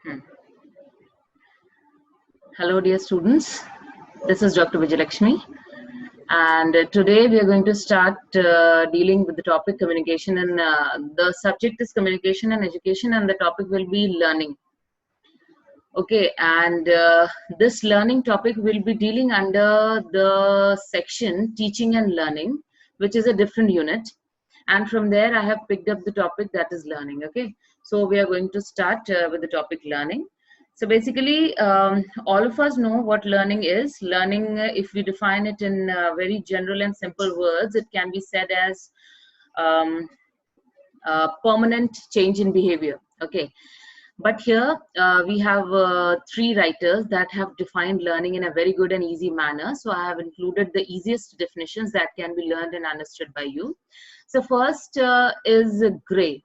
Hmm. Hello, dear students. This is Dr. Vijayalakshmi, and today we are going to start dealing with the topic communication, and the subject is communication and education, and the topic will be learning. Okay, and this learning topic will be dealing under the section teaching and learning, which is a different unit. And from there, I have picked up the topic that is learning. Okay, so we are going to start with the topic learning. So basically, all of us know what learning is. Learning, if we define it in very general and simple words, it can be said as um, permanent change in behavior. Okay, but here we have three writers that have defined learning in a very good and easy manner. So I have included the easiest definitions that can be learned and understood by you. So first is Gray.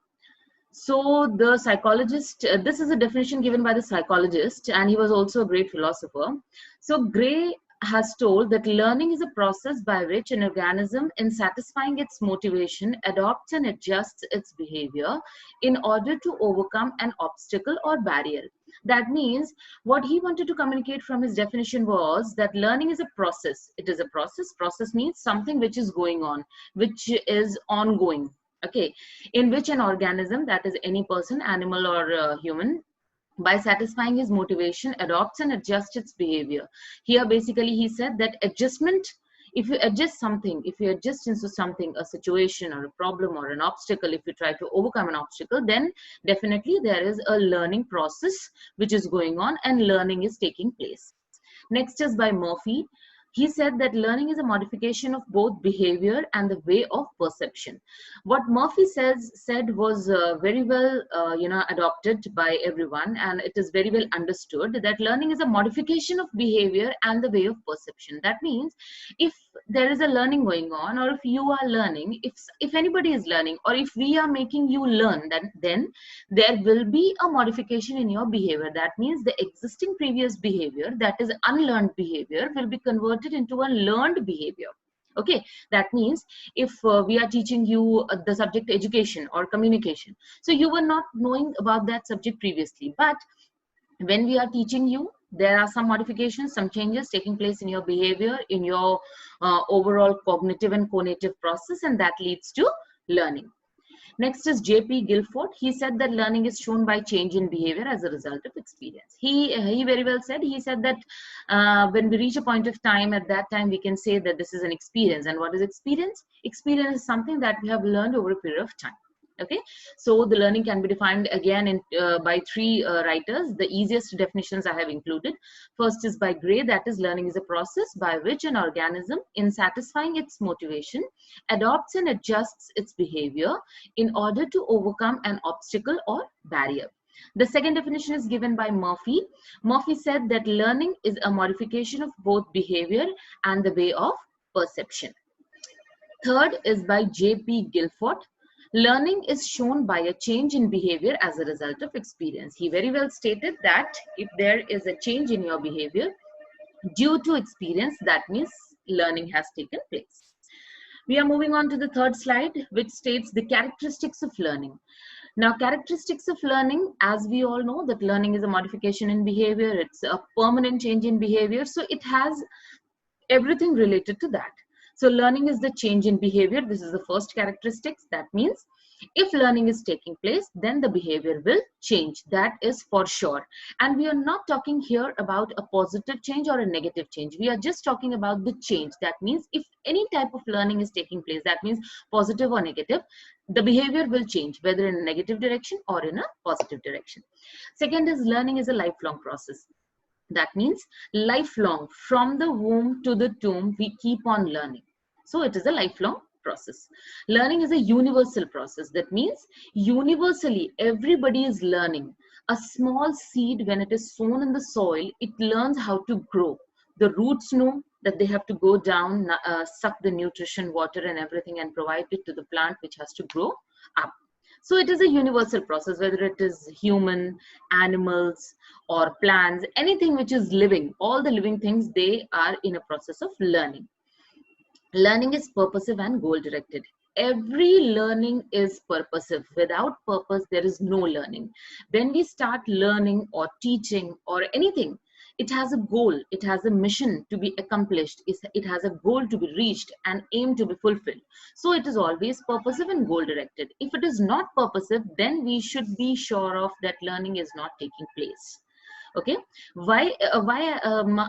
So the psychologist, this is a definition given by the psychologist, and he was also a great philosopher. So Gray has told that learning is a process by which an organism, in satisfying its motivation, adopts and adjusts its behavior in order to overcome an obstacle or barrier. That means what he wanted to communicate from his definition was that learning is a process. It is a process. Process means something which is going on, which is ongoing. Okay, in which an organism, that is any person, animal or human, by satisfying his motivation, adopts and adjusts its behavior. Here basically he said that adjustment, if you adjust something, if you adjust into something, a situation or a problem or an obstacle, if you try to overcome an obstacle, then definitely there is a learning process which is going on and learning is taking place. Next is by Murphy. He said that learning is a modification of both behavior and the way of perception. What Murphy said was very well adopted by everyone, and it is very well understood that learning is a modification of behavior and the way of perception. That means if there is a learning going on, or if you are learning, if anybody is learning, or if we are making you learn, then there will be a modification in your behavior. That means the existing previous behavior, that is unlearned behavior, will be converted into a learned behavior. Okay, that means if we are teaching you the subject education or communication, so you were not knowing about that subject previously, but when we are teaching you, there are some modifications, some changes taking place in your behavior, in your overall cognitive and conative process, and that leads to learning. Next is J.P. Guilford. He said that learning is shown by change in behavior as a result of experience. He very well said, he said that when we reach a point of time, at that time we can say that this is an experience. And what is experience? Experience is something that we have learned over a period of time. Okay, so the learning can be defined again by three writers. The easiest definitions I have included. First is by Gray, that is learning is a process by which an organism, in satisfying its motivation, adopts and adjusts its behavior in order to overcome an obstacle or barrier. The second definition is given by Murphy. Murphy said that learning is a modification of both behavior and the way of perception. Third is by J.P. Guilford. Learning is shown by a change in behavior as a result of experience. He very well stated that if there is a change in your behavior due to experience, that means learning has taken place. We are moving on to the third slide, which states the characteristics of learning. Now, characteristics of learning, as we all know, that learning is a modification in behavior. It's a permanent change in behavior. So it has everything related to that. So learning is the change in behavior. This is the first characteristics. That means if learning is taking place, then the behavior will change. That is for sure. And we are not talking here about a positive change or a negative change. We are just talking about the change. That means if any type of learning is taking place, that means positive or negative, the behavior will change, whether in a negative direction or in a positive direction. Second is learning is a lifelong process. That means lifelong, from the womb to the tomb, we keep on learning. So it is a lifelong process. Learning is a universal process. That means universally everybody is learning. A small seed, when it is sown in the soil, it learns how to grow. The roots know that they have to go down, suck the nutrition, water and everything and provide it to the plant which has to grow up. So it is a universal process, whether it is human, animals or plants, anything which is living, all the living things, they are in a process of learning. Learning is purposive and goal directed. every learning is purposive. Without purpose, there is no learning. When we start learning or teaching or anything, it has a goal, it has a mission to be accomplished, it has a goal to be reached, and aim to be fulfilled. So it is always purposive and goal directed. If it is not purposive, then we should be sure of that learning is not taking place. Okay, why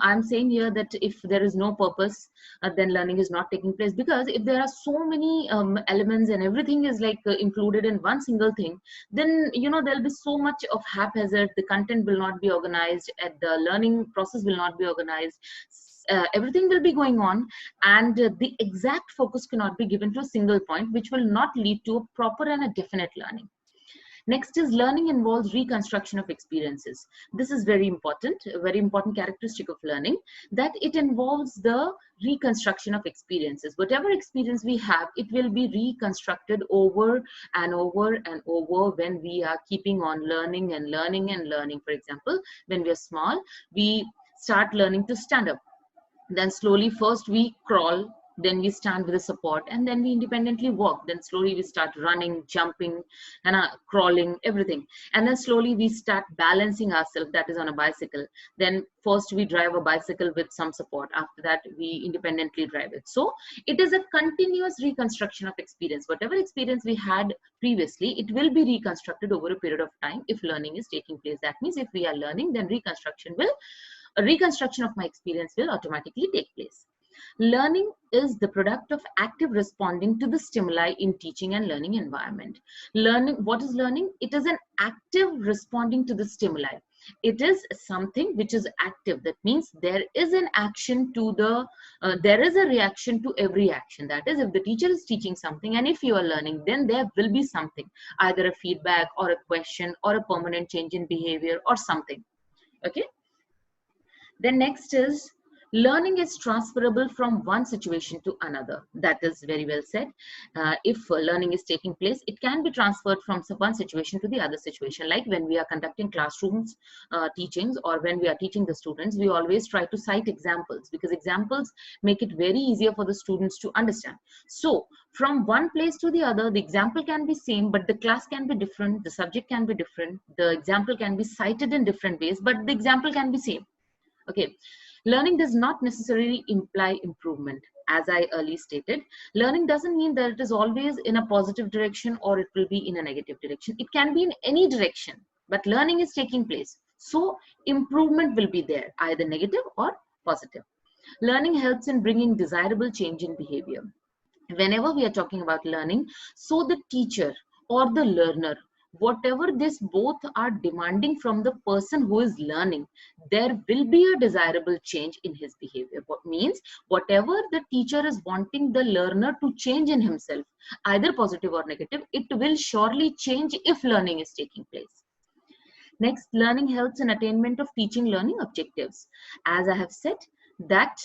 I'm saying here that if there is no purpose, then learning is not taking place, because if there are so many elements and everything is like included in one single thing, then there'll be so much of haphazard. The content will not be organized, and the learning process will not be organized. Everything will be going on, and the exact focus cannot be given to a single point, which will not lead to a proper and a definite learning. Next is learning involves reconstruction of experiences. This is very important, a very important characteristic of learning, that it involves the reconstruction of experiences. Whatever experience we have, it will be reconstructed over and over and over when we are keeping on learning and learning and learning. For example, when we are small, we start learning to stand up. Then slowly, first we crawl, then we stand with a support, and then we independently walk. Then slowly we start running, jumping, and crawling, everything. And then slowly we start balancing ourselves, that is on a bicycle. Then first we drive a bicycle with some support. After that, we independently drive it. So it is a continuous reconstruction of experience. Whatever experience we had previously, it will be reconstructed over a period of time if learning is taking place. That means if we are learning, then a reconstruction of my experience will automatically take place. Learning is the product of active responding to the stimuli in teaching and learning environment. What is learning? It is an active responding to the stimuli. It is something which is active. That means there is an action to there is a reaction to every action. That is, if the teacher is teaching something and if you are learning, then there will be something, either a feedback or a question or a permanent change in behavior or something. Okay. Then next is learning is transferable from one situation to another. That is very well said. If learning is taking place, it can be transferred from one situation to the other situation. Like when we are conducting classrooms teachings, or when we are teaching the students, we always try to cite examples, because examples make it very easier for the students to understand. So from one place to the other, the example can be same, but the class can be different, the subject can be different, the example can be cited in different ways, but the example can be same. Okay. Learning does not necessarily imply improvement. As I earlier stated, learning doesn't mean that it is always in a positive direction or it will be in a negative direction. It can be in any direction, but learning is taking place. So improvement will be there, either negative or positive. Learning helps in bringing desirable change in behavior. Whenever we are talking about learning, so the teacher or the learner, whatever this both are demanding from the person who is learning, there will be a desirable change in his behavior. What means whatever the teacher is wanting the learner to change in himself, either positive or negative, it will surely change if learning is taking place. Next, learning helps in attainment of teaching learning objectives. As I have said, that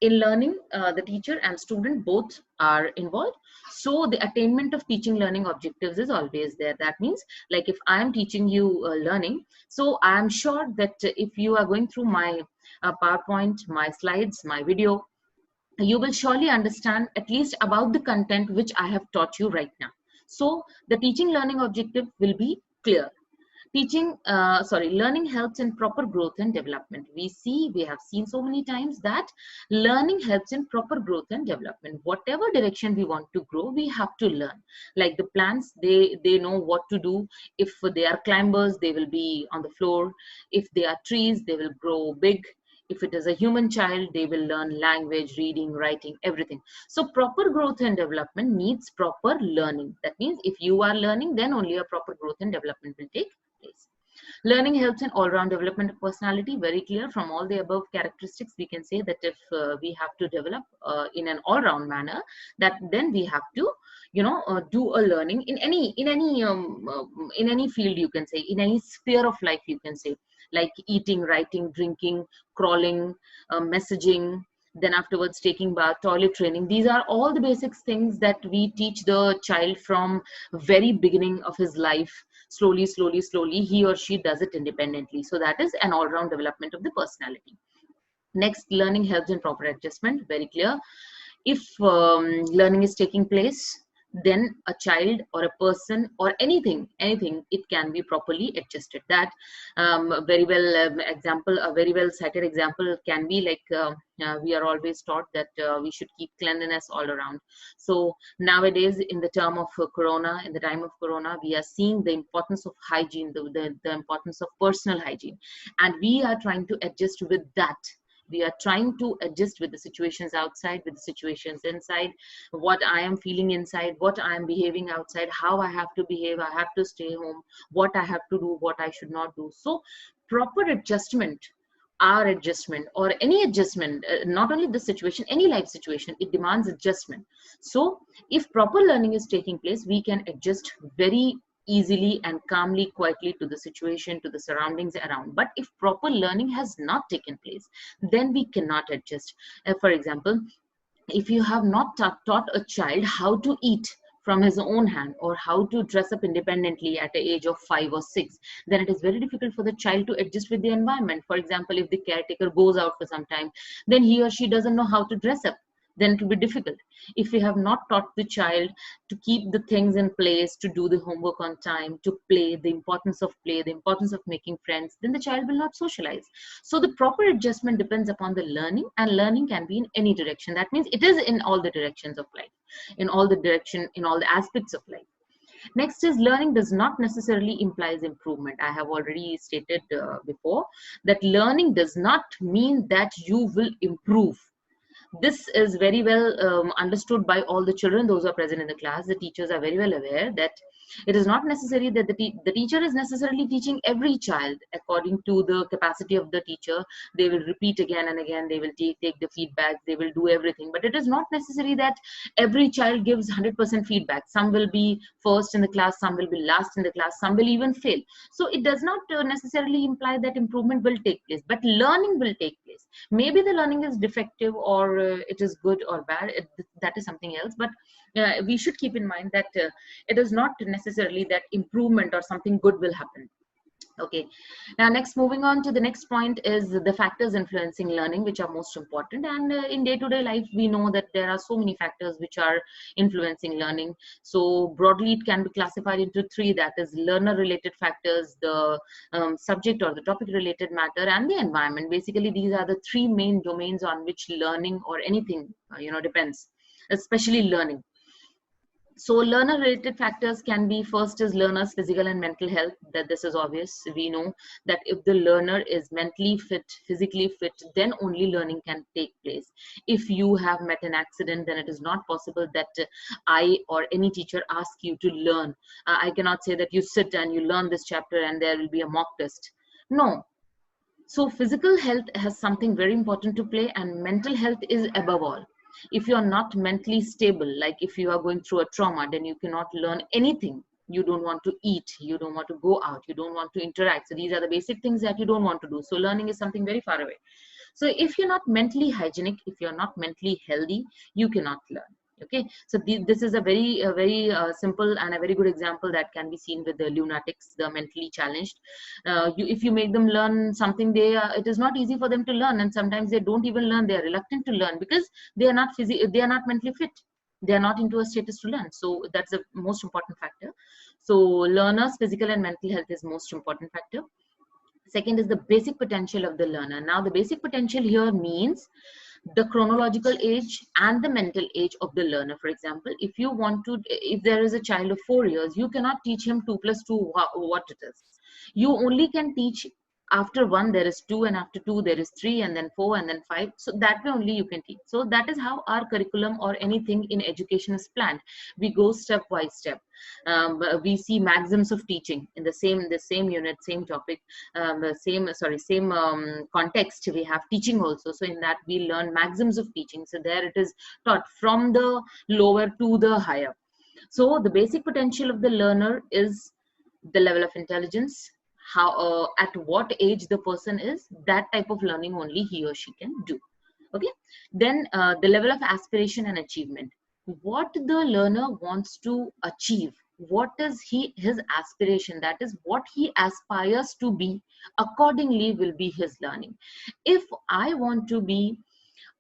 in learning, the teacher and student both are involved. So the attainment of teaching learning objectives is always there. That means, like if I am teaching you learning, so I am sure that if you are going through my PowerPoint, my slides, my video, you will surely understand at least about the content which I have taught you right now. So the teaching learning objective will be clear. Learning helps in proper growth and development. We have seen so many times that learning helps in proper growth and development. Whatever direction we want to grow, we have to learn. Like the plants, they know what to do. If they are climbers, they will be on the floor. If they are trees, they will grow big. If it is a human child, they will learn language, reading, writing, everything. So proper growth and development needs proper learning. That means if you are learning, then only a proper growth and development will take place. Learning helps in all-round development of personality. Very clear from all the above characteristics, we can say that if we have to develop in an all-round manner, that then we have to do a learning in any field, you can say, in any sphere of life, you can say, like eating, writing, drinking, crawling, messaging, then afterwards taking bath, toilet training. These are all the basic things that we teach the child from very beginning of his life. Slowly, he or she does it independently. So that is an all-round development of the personality. Next, learning helps in proper adjustment. Very clear. If learning is taking place, then a child or a person or anything, it can be properly adjusted. That very well example, a very well cited example can be like we are always taught that we should keep cleanliness all around. So nowadays, in the term of corona, in the time of corona, we are seeing the importance of hygiene, the importance of personal hygiene, and we are trying to adjust with that. We are trying to adjust with the situations outside, with the situations inside, what I am feeling inside, what I am behaving outside, how I have to behave, I have to stay home, what I have to do, what I should not do. So proper adjustment, our adjustment or any adjustment, not only the situation, any life situation, it demands adjustment. So if proper learning is taking place, we can adjust very easily and calmly, quietly to the situation, to the surroundings around. But if proper learning has not taken place, then we cannot adjust. For example, if you have not taught a child how to eat from his own hand, or how to dress up independently at the age of 5 or 6, then it is very difficult for the child to adjust with the environment. For example, if the caretaker goes out for some time, then he or she doesn't know how to dress up, then it will be difficult. If we have not taught the child to keep the things in place, to do the homework on time, to play, the importance of play, the importance of making friends, then the child will not socialize. So the proper adjustment depends upon the learning, and learning can be in any direction. That means it is in all the directions of life, in all the aspects of life. Next is, learning does not necessarily implies improvement. I have already stated before that learning does not mean that you will improve. This is very well understood by all the children, those who are present in the class. The teachers are very well aware that it is not necessary that the teacher is necessarily teaching every child according to the capacity of the teacher. They will repeat again and again, they will take the feedback, they will do everything. But it is not necessary that every child gives 100% feedback. Some will be first in the class, some will be last in the class, some will even fail. So it does not necessarily imply that improvement will take place, but learning will take place. Maybe the learning is defective, or it is good or bad, that is something else. But we should keep in mind that it is not necessarily that improvement or something good will happen. Okay, now next, moving on to the next point, is the factors influencing learning, which are most important. And in day-to-day life, we know that there are so many factors which are influencing learning. So broadly, it can be classified into three, that is learner related factors, the subject or the topic related matter, and the environment. Basically, these are the three main domains on which learning or anything depends, especially learning. So learner related factors can be, first is learner's physical and mental health. That this is obvious. We know that if the learner is mentally fit, physically fit, then only learning can take place. If you have met an accident, then it is not possible that I or any teacher ask you to learn. I cannot say that you sit and you learn this chapter and there will be a mock test. No. So physical health has something very important to play, and mental health is above all. If you are not mentally stable, like if you are going through a trauma, then you cannot learn anything. You don't want to eat, you don't want to go out, you don't want to interact. So these are the basic things that you don't want to do. So learning is something very far away. So if you're not mentally hygienic, if you're not mentally healthy, you cannot learn. Okay, so this is a very simple and a very good example that can be seen with the lunatics, the mentally challenged. If you make them learn something, it is not easy for them to learn, and sometimes they don't even learn. They are reluctant to learn because they are not mentally fit. They are not into a status to learn. So that's the most important factor. So learners' physical and mental health is most important factor. Second is the basic potential of the learner. Now, the basic potential here means the chronological age and the mental age of the learner. For example, if there is a child of 4 years, you cannot teach him 2 plus 2 what it is. You only can teach after 1 there is 2, and after 2 there is 3, and then 4, and then 5. So that way only you can teach. So that is how our curriculum or anything in education is planned. We go step by step. We see maxims of teaching in the same unit, same topic, same context. We have teaching also. So in that we learn maxims of teaching. So there it is taught from the lower to the higher. So the basic potential of the learner is the level of intelligence, how at what age the person is. That type of learning only he or she can do. Okay, then the level of aspiration and achievement, what the learner wants to achieve, what is his aspiration, that is what he aspires to be, accordingly will be his learning. If I want to be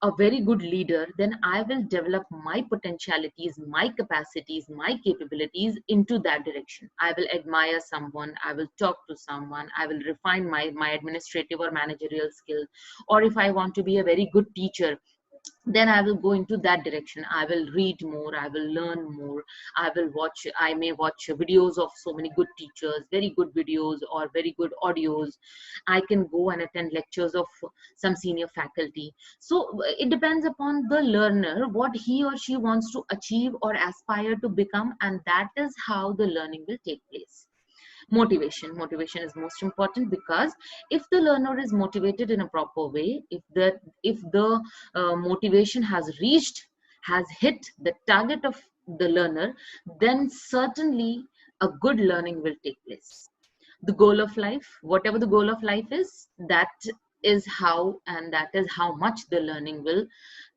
a very good leader, then I will develop my potentialities, my capacities, my capabilities into that direction. I will admire someone, I will talk to someone, I will refine my administrative or managerial skills. Or if I want to be a very good teacher, then I will go into that direction. I will read more, I will learn more, I may watch videos of so many good teachers, very good videos or very good audios. I can go and attend lectures of some senior faculty. So it depends upon the learner what he or she wants to achieve or aspire to become, and that is how the learning will take place. Motivation is most important, because if the learner is motivated in a proper way, if the motivation has hit the target of the learner, then certainly a good learning will take place. The goal of life, whatever the goal of life is, that is how much the learning will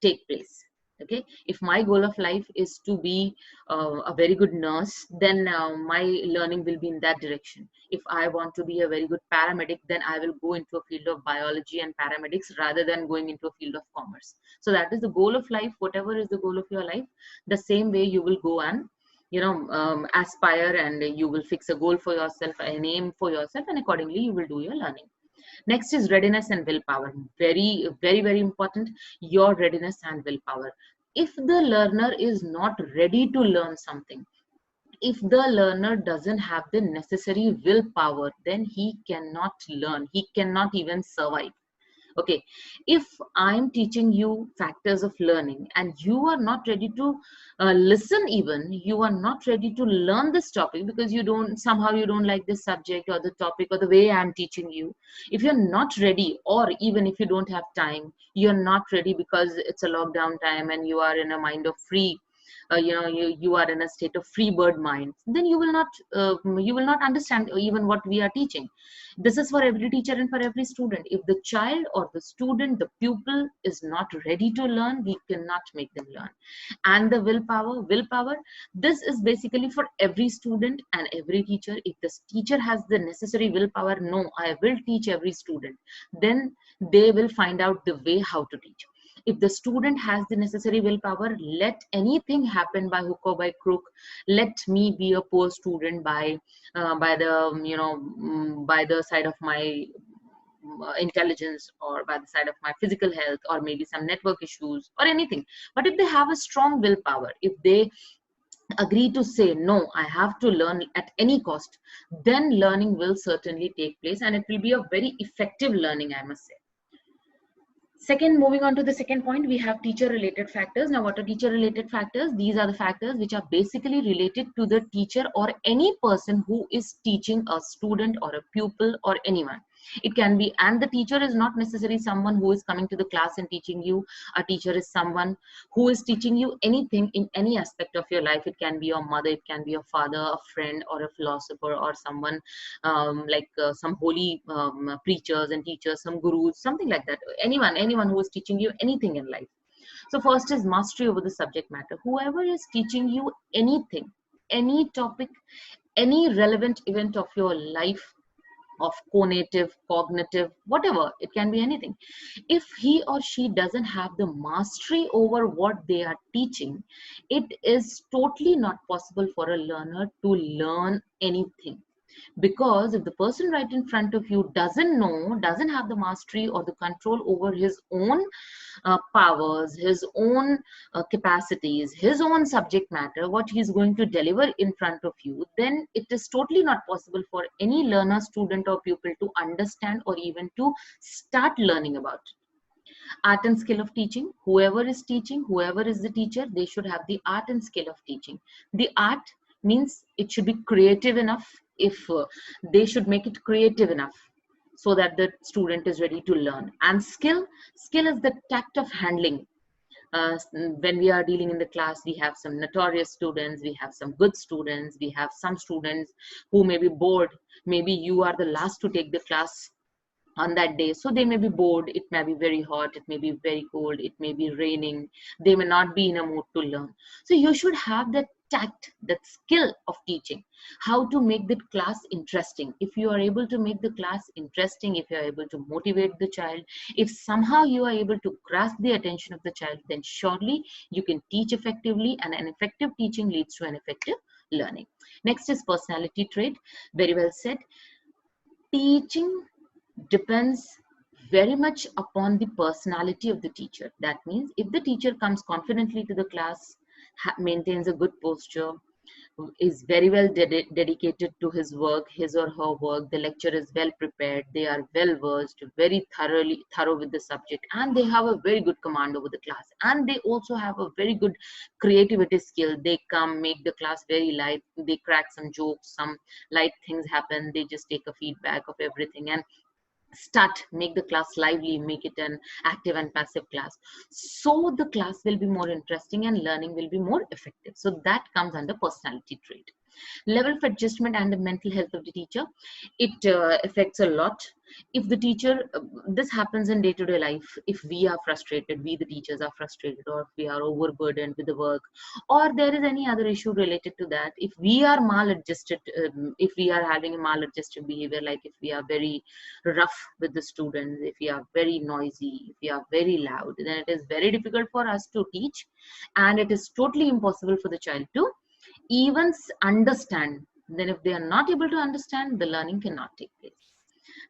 take place. Okay, if my goal of life is to be a very good nurse, then my learning will be in that direction. If I want to be a very good paramedic, then I will go into a field of biology and paramedics rather than going into a field of commerce. So that is the goal of life. Whatever is the goal of your life, the same way you will go and aspire, and you will fix a goal for yourself, an aim for yourself, and accordingly you will do your learning. Next is readiness and willpower. Very, very, very important. Your readiness and willpower. If the learner is not ready to learn something, if the learner doesn't have the necessary willpower, then he cannot learn. He cannot even survive. Okay, if I'm teaching you factors of learning and you are not ready to listen, even you are not ready to learn this topic because you don't like this subject or the topic or the way I'm teaching you. If you're not ready, or even if you don't have time, you're not ready because it's a lockdown time and you are in a mind of free, you are in a state of free bird mind, then you will not understand even what we are teaching. This is for every teacher and for every student. If the child or the student, the pupil is not ready to learn, we cannot make them learn. And the willpower, this is basically for every student and every teacher. If the teacher has the necessary willpower, no, I will teach every student, then they will find out the way how to teach. If the student has the necessary willpower, let anything happen by hook or by crook. Let me be a poor student by by the side of my intelligence, or by the side of my physical health, or maybe some network issues or anything. But if they have a strong willpower, if they agree to say no, I have to learn at any cost, then learning will certainly take place, and it will be a very effective learning, I must say. Second, moving on to the second point, we have teacher related factors. Now, what are teacher related factors? These are the factors which are basically related to the teacher or any person who is teaching a student or a pupil or anyone. It can be, and the teacher is not necessarily someone who is coming to the class and teaching you. A teacher is someone who is teaching you anything in any aspect of your life. It can be your mother, it can be your father, a friend, or a philosopher, or someone some holy preachers and teachers, some gurus, something like that. Anyone who is teaching you anything in life. So first is mastery over the subject matter. Whoever is teaching you anything, any topic, any relevant event of your life, of cognitive, whatever, it can be anything. If he or she doesn't have the mastery over what they are teaching, it is totally not possible for a learner to learn anything. Because if the person right in front of you doesn't have the mastery or the control over his own powers, his own capacities, his own subject matter, what he's going to deliver in front of you, then it is totally not possible for any learner, student, or pupil to understand or even to start learning about it. Art and skill of teaching. Whoever is teaching, whoever is the teacher, they should have the art and skill of teaching. The art means it should be creative enough. If they should make it creative enough so that the student is ready to learn. And skill is the tact of handling. When we are dealing in the class, we have some notorious students, we have some good students, we have some students who may be bored. Maybe you are the last to take the class on that day, so they may be bored. It may be very hot, it may be very cold, it may be raining, they may not be in a mood to learn. So you should have that tact, that skill of teaching, how to make the class interesting. If you are able to make the class interesting, if you are able to motivate the child, if somehow you are able to grasp the attention of the child, then surely you can teach effectively, and an effective teaching leads to an effective learning. Next is personality trait. Very well said. Teaching depends very much upon the personality of the teacher. That means if the teacher comes confidently to the class, maintains a good posture, is very well dedicated to his work, his or her work, the lecture is well prepared, they are well versed, very thorough with the subject, and they have a very good command over the class, and they also have a very good creativity skill. They come, make the class very light, they crack some jokes, some light things happen, they just take a feedback of everything and make the class lively, make it an active and passive class, so the class will be more interesting and learning will be more effective. So that comes under personality trait. Level of adjustment and the mental health of the teacher, it affects a lot. If the teacher, this happens in day-to-day life, if we are frustrated, we the teachers are frustrated, or if we are overburdened with the work, or there is any other issue related to that, if we are maladjusted, if we are having a maladjusted behavior, like if we are very rough with the students, if we are very noisy, if we are very loud, then it is very difficult for us to teach, and it is totally impossible for the child to even understand. Then if they are not able to understand, the learning cannot take place.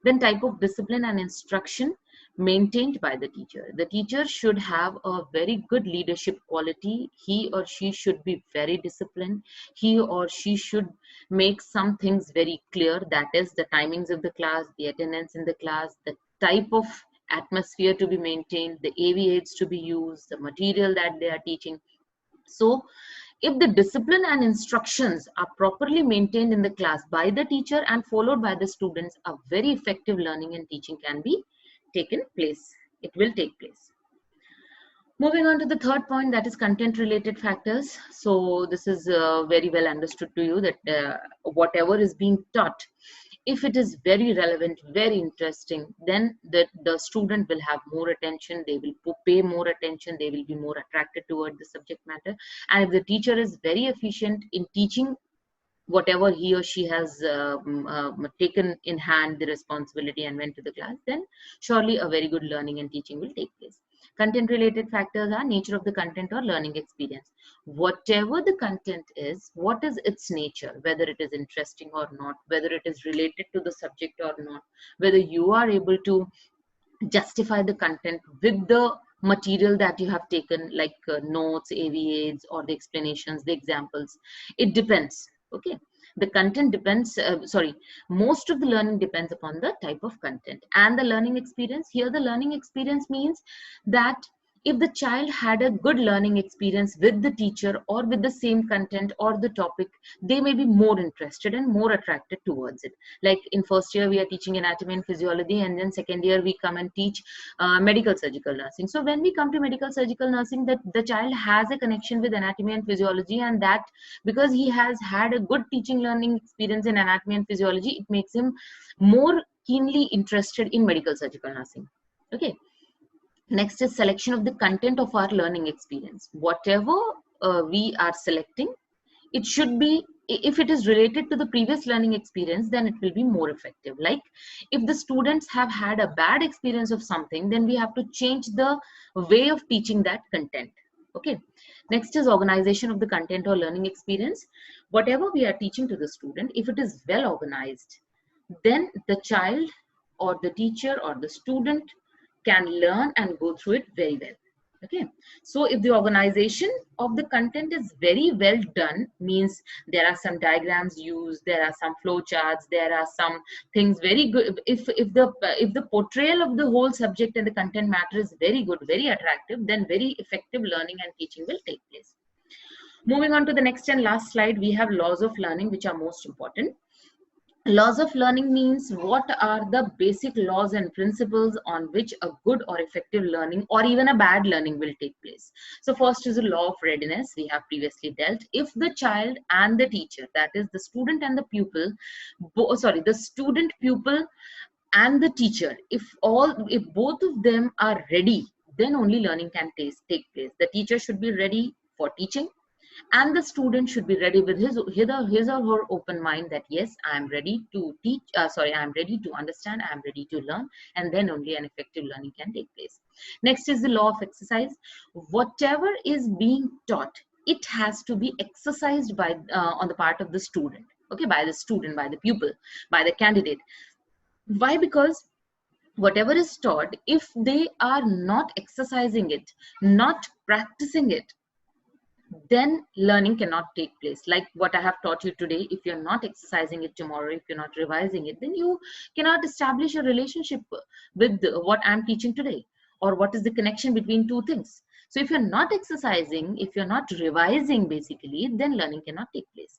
Then type of discipline and instruction maintained by the teacher. The teacher should have a very good leadership quality. He or she should be very disciplined. He or she should make some things very clear. That is the timings of the class, the attendance in the class, the type of atmosphere to be maintained, the AV aids to be used, the material that they are teaching. So if the discipline and instructions are properly maintained in the class by the teacher and followed by the students, a very effective learning and teaching can be taken place. It will take place. Moving on to the third point, that is content related factors. So this is very well understood to you that whatever is being taught, if it is very relevant, very interesting, then the student will have more attention, they will pay more attention, they will be more attracted toward the subject matter. And if the teacher is very efficient in teaching whatever he or she has taken in hand the responsibility and went to the class, then surely a very good learning and teaching will take place. Content related factors are nature of the content or learning experience. Whatever the content is, what is its nature, whether it is interesting or not, whether it is related to the subject or not, whether you are able to justify the content with the material that you have taken, like notes, AV aids, or the explanations, the examples. It depends. Okay, the content depends, most of the learning depends upon the type of content and the learning experience. Here the learning experience means that if the child had a good learning experience with the teacher or with the same content or the topic, they may be more interested and more attracted towards it. Like in first year we are teaching anatomy and physiology, and then second year we come and teach medical surgical nursing. So when we come to medical surgical nursing, that the child has a connection with anatomy and physiology, and that because he has had a good teaching learning experience in anatomy and physiology, it makes him more keenly interested in medical surgical nursing. Okay. Next is selection of the content of our learning experience. Whatever we are selecting, it should be, if it is related to the previous learning experience, then it will be more effective. Like if the students have had a bad experience of something, then we have to change the way of teaching that content. Okay. Next is organization of the content or learning experience. Whatever we are teaching to the student, if it is well organized, then the child or the teacher or the student can learn and go through it very well. Okay, so if the organization of the content is very well done, means there are some diagrams used, there are some flow charts, there are some things very good. If the portrayal of the whole subject and the content matter is very good, very attractive, then very effective learning and teaching will take place. Moving on to the next and last slide, we have laws of learning, which are most important. Laws of learning means what are the basic laws and principles on which a good or effective learning or even a bad learning will take place. So first is the law of readiness, we have previously dealt. If the child and the teacher, that is the student and the pupil, the student, pupil and the teacher, if both of them are ready, then only learning can take place. The teacher should be ready for teaching, and the student should be ready with his or her open mind that yes, I am ready to teach, I am ready to understand, I am ready to learn, and then only an effective learning can take place. Next is the law of exercise. Whatever is being taught, it has to be exercised by on the part of the student, okay, by the student, by the pupil, by the candidate. Why? Because whatever is taught, if they are not exercising it, not practicing it, then learning cannot take place. Like what I have taught you today, if you're not exercising it tomorrow, if you're not revising it, then you cannot establish a relationship with what I'm teaching today, or what is the connection between two things. So if you're not exercising, if you're not revising basically, then learning cannot take place.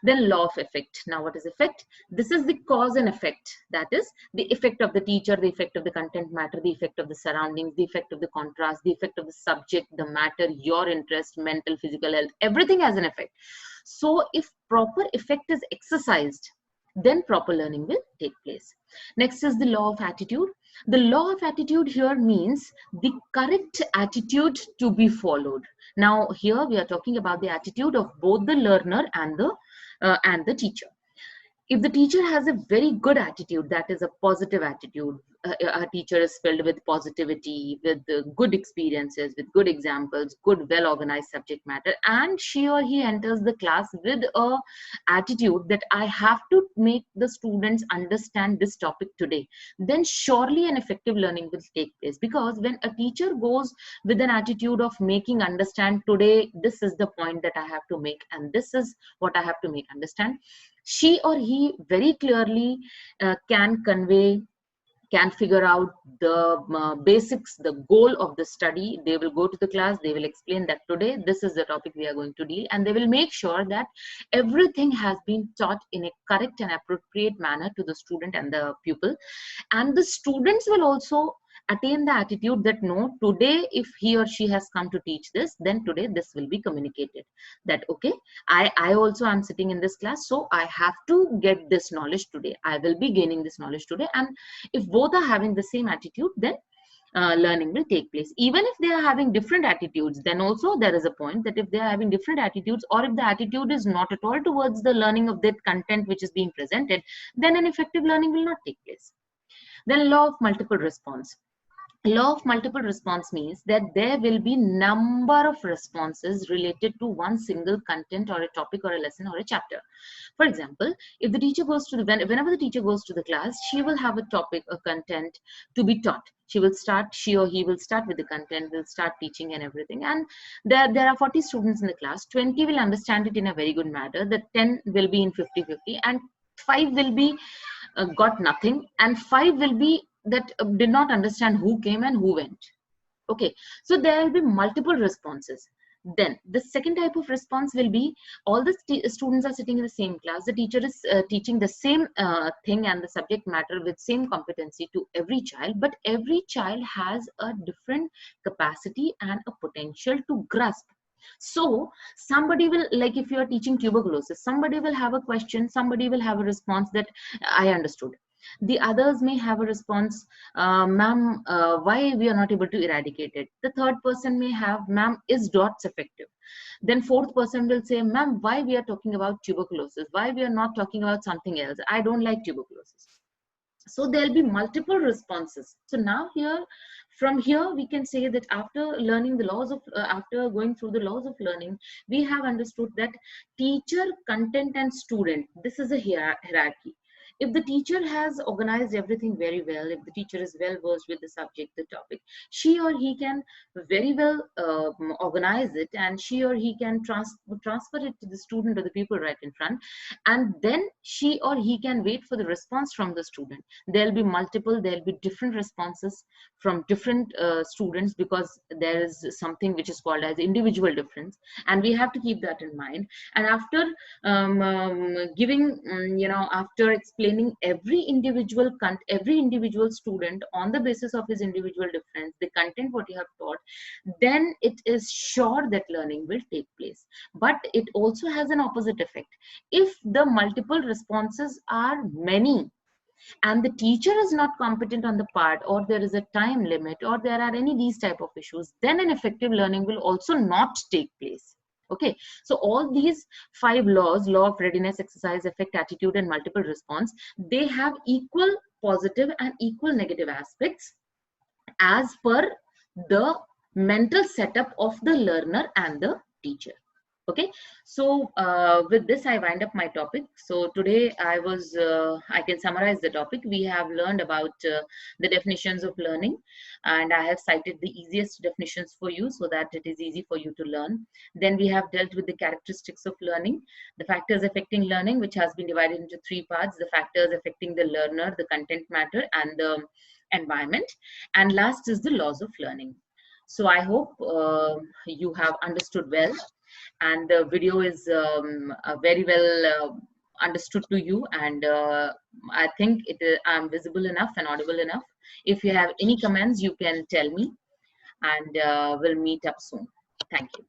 Then law of effect. Now what is effect? This is the cause and effect. That is the effect of the teacher, the effect of the content matter, the effect of the surroundings, the effect of the contrast, the effect of the subject, the matter, your interest, mental, physical health, everything has an effect. So if proper effect is exercised, then proper learning will take place. Next is the law of attitude. The law of attitude here means the correct attitude to be followed. Now here we are talking about the attitude of both the learner and the teacher. If the teacher has a very good attitude, that is a positive attitude, a teacher is filled with positivity, with good experiences, with good examples, good well organized subject matter, and she or he enters the class with a attitude that I have to make the students understand this topic today, then surely an effective learning will take place. Because when a teacher goes with an attitude of making understand, today this is the point that I have to make and this is what I have to make understand, she or he very clearly can convey, can figure out the basics, the goal of the study. They will go to the class, they will explain that today this is the topic we are going to deal, and they will make sure that everything has been taught in a correct and appropriate manner to the student and the pupil. And the students will also attain the attitude that no, today if he or she has come to teach this, then today this will be communicated, that okay, I also am sitting in this class, so I have to get this knowledge today, I will be gaining this knowledge today. And if both are having the same attitude, then learning will take place. Even if they are having different attitudes, then also there is a point that if they are having different attitudes, or if the attitude is not at all towards the learning of that content which is being presented, then an effective learning will not take place. Then law of multiple response. Law of multiple response means that there will be number of responses related to one single content or a topic or a lesson or a chapter. For example, if the teacher goes to the, whenever the teacher goes to the class, she will have a topic, a content to be taught. She or he will start with the content, will start teaching and everything. And there are 40 students in the class, 20 will understand it in a very good manner, the 10 will be in 50-50, and 5 will be got nothing, and 5 will be that did not understand who came and who went. Okay, so there will be multiple responses. Then the second type of response will be all the students are sitting in the same class, the teacher is teaching the same thing and the subject matter with same competency to every child, but every child has a different capacity and a potential to grasp. So somebody will, like if you are teaching tuberculosis, somebody will have a question, somebody will have a response that I understood. The others may have a response, ma'am, why we are not able to eradicate it. The third person may have, ma'am, is DOTS effective? Then fourth person will say, ma'am, why we are talking about tuberculosis? Why we are not talking about something else? I don't like tuberculosis. So there'll be multiple responses. So now here, from here, we can say that after learning the laws of, after going through the laws of learning, we have understood that teacher, content, and student, this is a hierarchy. If the teacher has organized everything very well, if the teacher is well versed with the subject, the topic, she or he can very well organize it, and she or he can transfer it to the student or the pupil right in front, and then she or he can wait for the response from the student. There'll be different responses from different students, because there is something which is called as individual difference, and we have to keep that in mind. And after after explaining every individual student on the basis of his individual difference, the content what you have taught, then it is sure that learning will take place. But it also has an opposite effect. If the multiple responses are many and the teacher is not competent on the part, or there is a time limit, or there are any these type of issues, then an effective learning will also not take place. Okay, so all these 5 laws, law of readiness, exercise, effect, attitude, and multiple response, they have equal positive and equal negative aspects as per the mental setup of the learner and the teacher. Okay, so with this I wind up my topic. So today I can summarize the topic. We have learned about the definitions of learning, and I have cited the easiest definitions for you so that it is easy for you to learn. Then we have dealt with the characteristics of learning, the factors affecting learning, which has been divided into 3 parts: the factors affecting the learner, the content matter, and the environment, and last is the laws of learning. So I hope you have understood well, and the video is very well understood to you, and I think I'm visible enough and audible enough. If you have any comments, you can tell me, and we'll meet up soon. Thank you.